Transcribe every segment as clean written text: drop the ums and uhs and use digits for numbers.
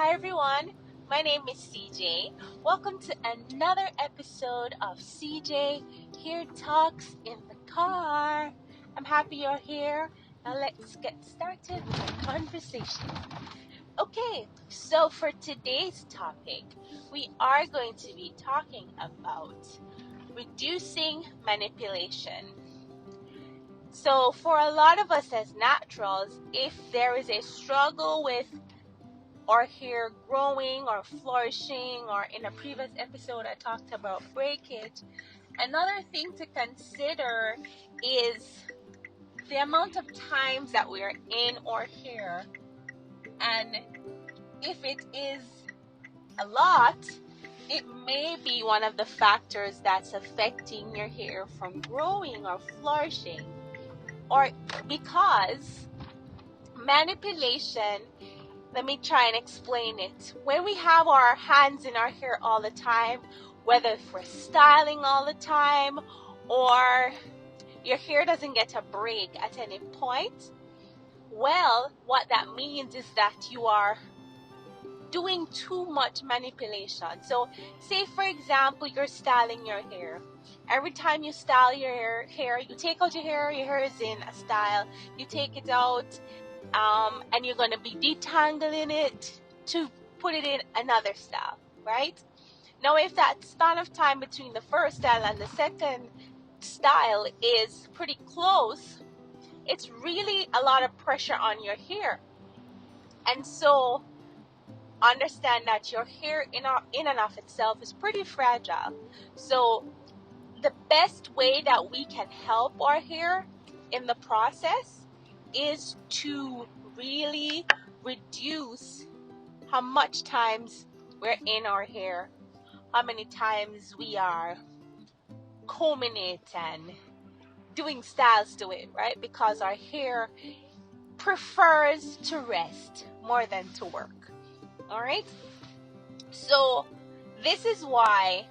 Hi everyone, my name is CJ. Welcome to another episode of CJ Here Talks in the Car. I'm happy you're here. Now let's get started with the conversation. Okay, so for today's topic, we are going to be talking about reducing manipulation. So for a lot of us as naturals, if there is a struggle with our hair growing or flourishing, or in a previous episode I talked about breakage, another thing to consider is the amount of times that we're in our hair. And if it is a lot, it may be one of the factors that's affecting your hair from growing or flourishing. Or because manipulation, let me try and explain it. When we have our hands in our hair all the time, whether if we're styling all the time or your hair doesn't get a break at any point, well, what that means is that you are doing too much manipulation. So say for example, you're styling your hair. Every time you style your hair, you take out your hair is in a style, you take it out, and you're going to be detangling it to put it in another style, right? Now, if that span of time between the first style and the second style is pretty close, it's really a lot of pressure on your hair. And so understand that your hair in and of itself is pretty fragile. So the best way that we can help our hair in the process is to really reduce how much times we're in our hair, how many times we are combing it and doing styles to it, right? Because our hair prefers to rest more than to work. All right? So this is why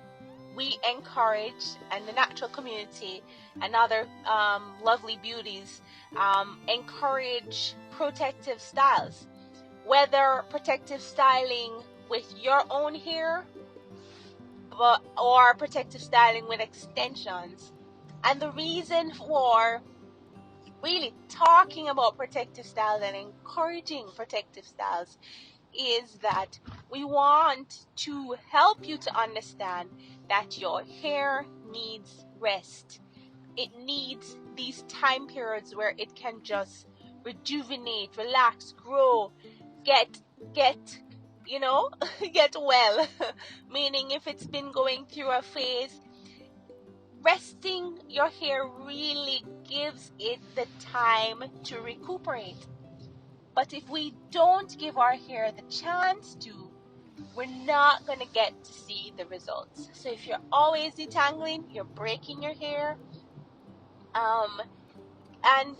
we encourage, and the natural community and other lovely beauties encourage protective styles, whether protective styling with your own hair or protective styling with extensions. And the reason for really talking about protective styles and encouraging protective styles is that we want to help you to understand that your hair needs rest. It needs these time periods where it can just rejuvenate, relax, grow, get get well. Meaning if it's been going through a phase, resting your hair really gives it the time to recuperate. But if we don't give our hair the chance to, we're not going to get to see the results. So if you're always detangling, you're breaking your hair, and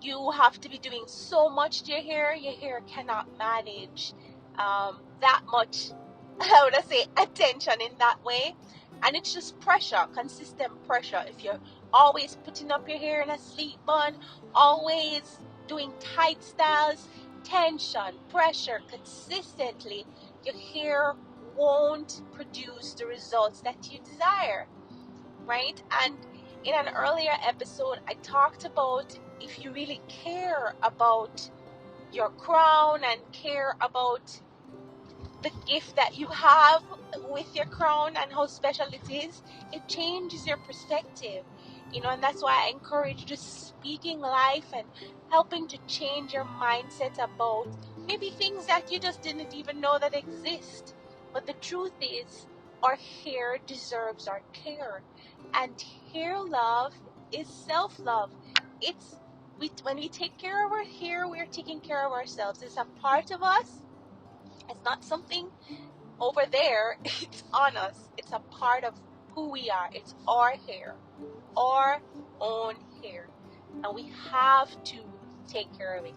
you have to be doing so much to your hair cannot manage that much, how would I say, attention in that way. And it's just pressure, consistent pressure. If you're always putting up your hair in a sleek bun, always doing tight styles, tension, pressure consistently, your hair won't produce the results that you desire, right? And in an earlier episode, I talked about if you really care about your crown and care about the gift that you have with your crown and how special it is, it changes your perspective, and that's why I encourage just speaking life and helping to change your mindset about maybe things that you just didn't even know that exist. But the truth is, our hair deserves our care, and hair love is self-love. When we take care of our hair, we're taking care of ourselves. It's a part of us. It's not something over there. It's on us. It's a part of who we are. It's our hair, our own hair, and we have to take care of it.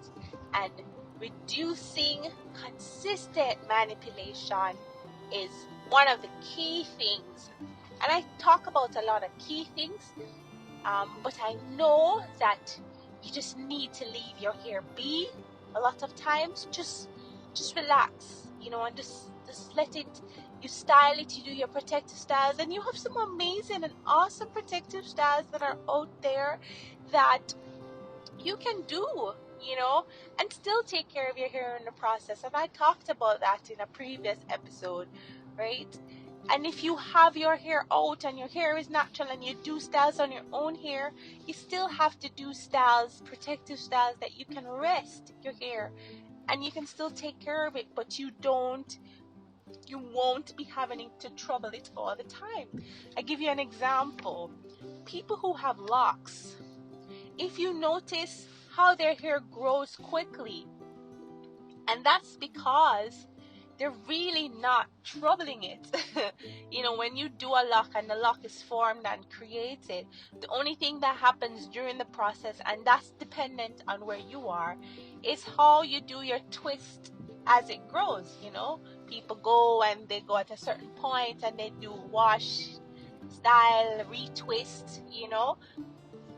And reducing consistent manipulation is one of the key things. And I talk about a lot of key things, but I know that you just need to leave your hair be. A lot of times, just relax. and just let it, you style it, you do your protective styles, and you have some amazing and awesome protective styles that are out there that you can do, and still take care of your hair in the process. And I talked about that in a previous episode, right? And if you have your hair out and your hair is natural and you do styles on your own hair, you still have to do styles, protective styles, that you can rest your hair and you can still take care of it, but you won't be having to trouble it all the time. I give you an example. People who have locks, if you notice how their hair grows quickly, and that's because they're really not troubling it. When you do a lock and the lock is formed and created, the only thing that happens during the process, and that's dependent on where you are, is how you do your twist as it grows. People go and they go at a certain point and they do wash, style, retwist,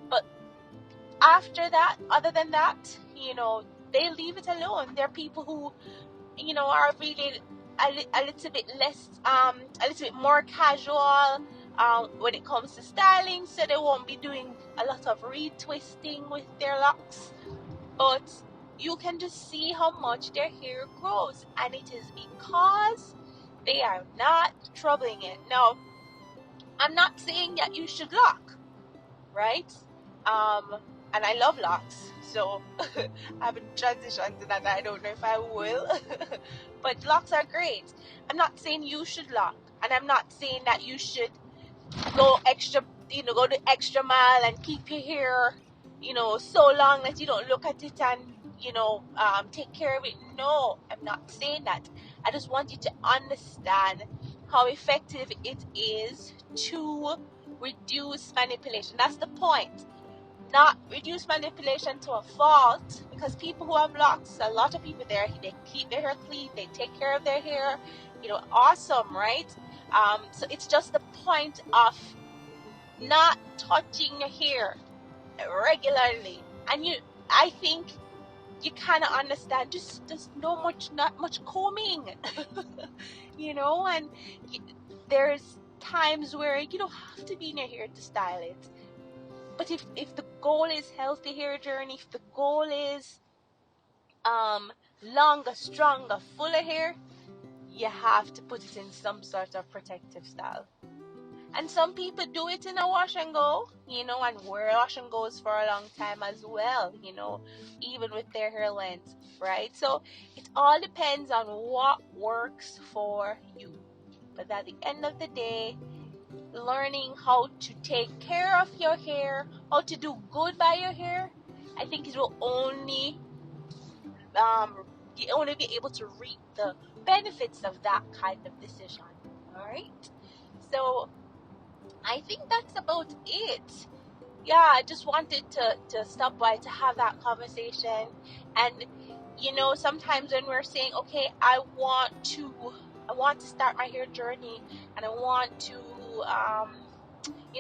but after that, other than that, they leave it alone. There are people who, are really a little bit less, a little bit more casual when it comes to styling, so they won't be doing a lot of retwisting with their locks. But you can just see how much their hair grows, and it is because they are not troubling it. Now, I'm not saying that you should lock, right? And I love locks, so I haven't transitioned to that. I don't know if I will, but locks are great. I'm not saying you should lock, and I'm not saying that you should go the extra mile and keep your hair, so long that you don't look at it and, take care of it. No, I'm not saying that. I just want you to understand how effective it is to reduce manipulation. That's the point. Not reduce manipulation to a fault, because people who have locks, a lot of people there, they keep their hair clean, they take care of their hair, awesome, right? So it's just the point of not touching your hair regularly, and I think you kind of understand, just not much combing, and there's times where you don't have to be in your hair to style it. But if the goal is healthy hair journey, if the goal is longer, stronger, fuller hair, you have to put it in some sort of protective style. And some people do it in a wash and go, and wear wash and goes for a long time as well, even with their hair length, right? So it all depends on what works for you. But at the end of the day, learning how to take care of your hair, how to do good by your hair, I think it will only you only be able to reap the benefits of that kind of decision. All right, so I think that's about it. Yeah, I just wanted to stop by to have that conversation. And sometimes when we're saying, okay, I want to start my hair journey, and I want to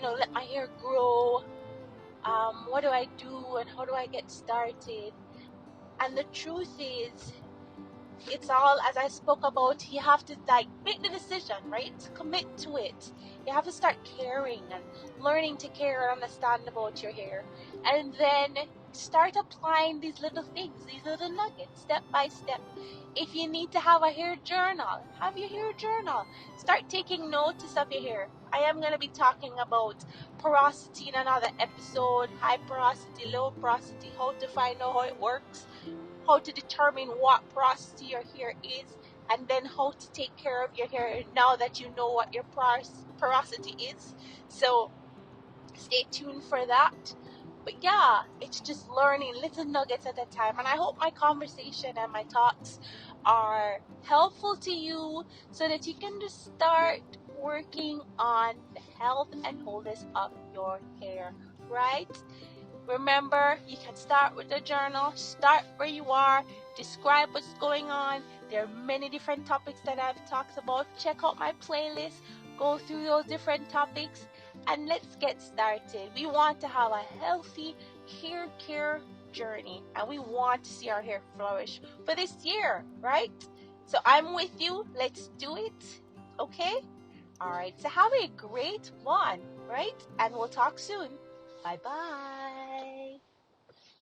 let my hair grow, what do I do and how do I get started? And the truth is, it's all, as I spoke about, you have to make the decision, right? Commit to it. You have to start caring and learning to care and understand about your hair, and then start applying these little things, these little nuggets, step by step. If you need to have a hair journal, have your hair journal. Start taking notice of your hair. I am going to be talking about porosity in another episode, high porosity, low porosity, how to find out how it works, how to determine what porosity your hair is, and then how to take care of your hair now that you know what your porosity is. So stay tuned for that. But yeah, it's just learning little nuggets at a time. And I hope my conversation and my thoughts are helpful to you, so that you can just start working on the health and wholeness of your hair, right? Remember, you can start with the journal, start where you are, describe what's going on. There are many different topics that I've talked about. Check out my playlist, go through those different topics, and let's get started. We want to have a healthy hair care journey, and we want to see our hair flourish for this year, right? So I'm with you. Let's do it. Okay? All right. So have a great one, right? And we'll talk soon. Bye-bye.